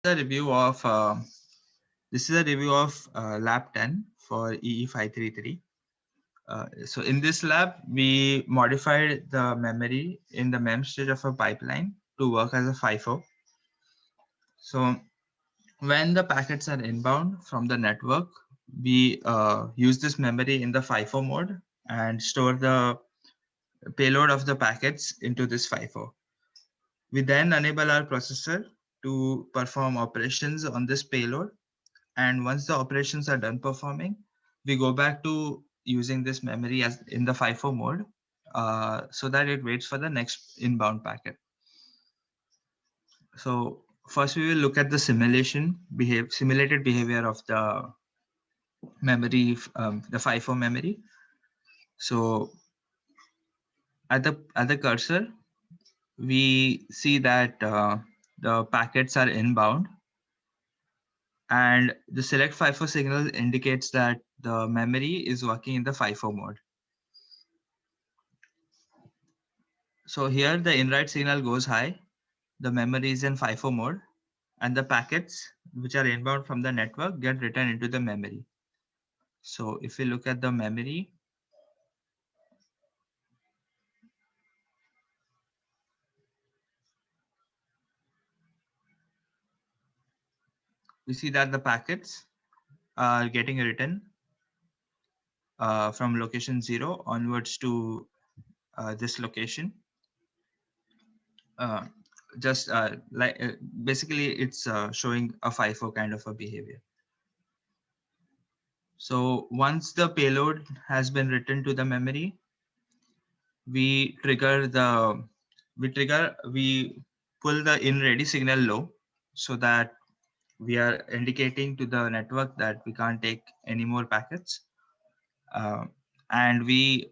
A review of this is a review of lab 10 for EE533. So in this lab, we modified the memory in the mem stage of a pipeline to work as a FIFO. So when the packets are inbound from the network, we use this memory in the FIFO mode and store the payload of the packets into this FIFO. We then enable our processor to perform operations on this payload. And once the operations are done performing, we go back to using this memory as in the FIFO mode so that it waits for the next inbound packet. So first we will look at the simulated behavior of the memory, the FIFO memory. So at the cursor, we see that the packets are inbound, and the select FIFO signal indicates that the memory is working in the FIFO mode. So here the in-write signal goes high, the memory is in FIFO mode, and the packets which are inbound from the network get written into the memory. So if we look at the memory, we see that the packets are getting written from location 0 onwards to this location. Uh, just like basically it's showing a FIFO kind of a behavior. So once the payload has been written to the memory, we pull the in ready signal low so that we are indicating to the network that we can't take any more packets, uh, and we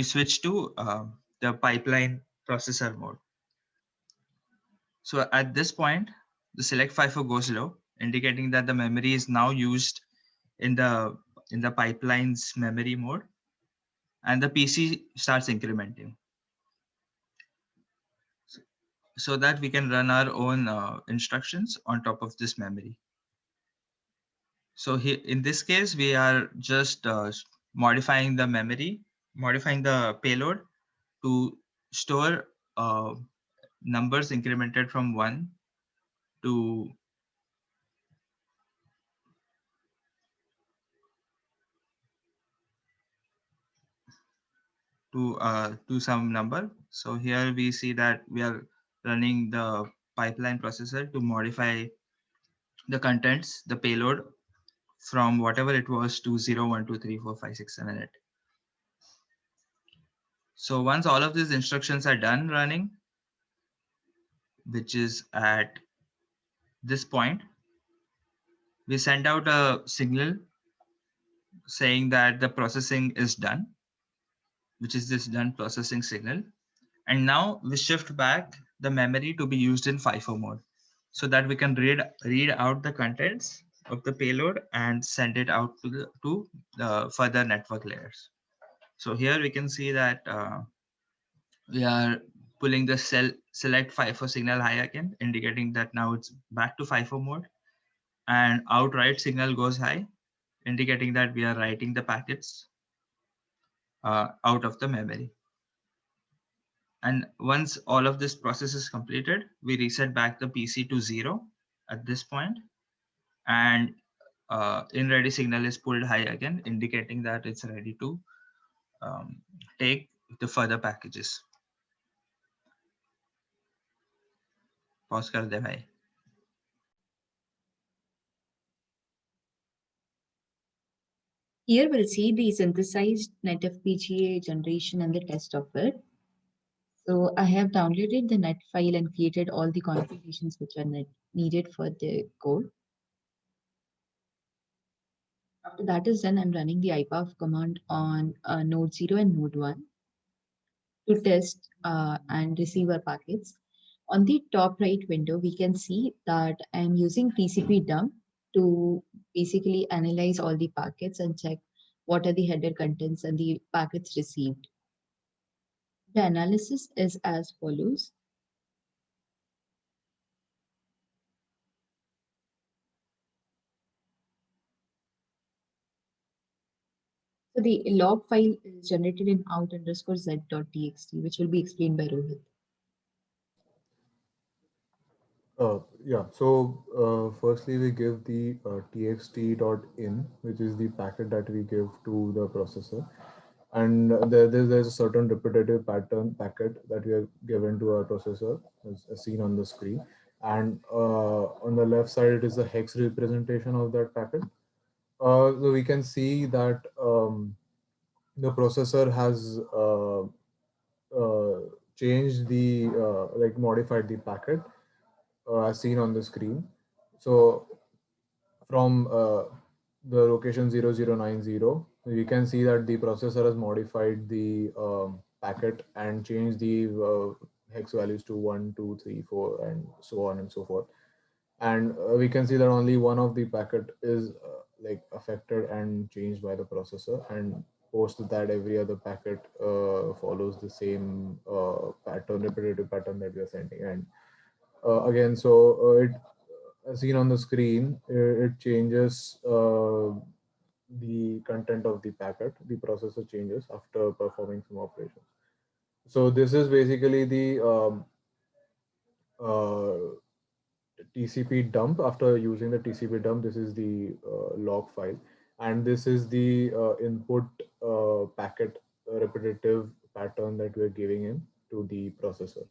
switch to the pipeline processor mode. So at this point, the select FIFO goes low, indicating that the memory is now used in the pipeline's memory mode, and the PC starts incrementing so that we can run our own instructions on top of this memory. So here in this case, we are just modifying the memory, modifying the payload to store numbers incremented from 1 to to some number. So here we see that we are running the pipeline processor to modify the contents, the payload from whatever it was to 0, 1, 2, 3, 4, 5, 6, 7, 8. So once all of these instructions are done running, which is at this point, we send out a signal saying that the processing is done, which is this done processing signal. And now we shift back the memory to be used in FIFO mode so that we can read out the contents of the payload and send it out to the further network layers. So here we can see that we are pulling the select FIFO signal high again, indicating that now it's back to FIFO mode, and outright signal goes high, indicating that we are writing the packets out of the memory. And once all of this process is completed, we reset back the PC to 0 at this point, and in ready signal is pulled high again, indicating that it's ready to take the further packages. Pause kar de bhai. Here we'll see the synthesized NetFPGA generation and the test of it. So I have downloaded the net file and created all the configurations which are needed for the code. After that is done, I'm running the iperf command on node 0 and node 1 to test and receive our packets. On the top right window, we can see that I'm using TCP dump to basically analyze all the packets and check what are the header contents and the packets received. The analysis is as follows. So the log file is generated in out underscore z.txt, which will be explained by Rohit. Yeah, so firstly we give the txt.in, which is the packet that we give to the processor. And there's a certain repetitive pattern packet that we are given to our processor, as seen on the screen. And on the left side, it is a hex representation of that packet. So we can see that the processor has changed the like modified the packet as seen on the screen. So from the location 0090, we can see that the processor has modified the packet and changed the hex values to 1, 2, 3, 4, and so on and so forth. And we can see that only one of the packet is like affected and changed by the processor, and post that every other packet follows the same pattern, repetitive pattern that we are sending. And again, so it as seen on the screen, it changes the content of the packet. The processor changes after performing some operations. So this is basically the uh, TCP dump. After using the TCP dump, this is the log file, and this is the input packet repetitive pattern that we're giving in to the processor.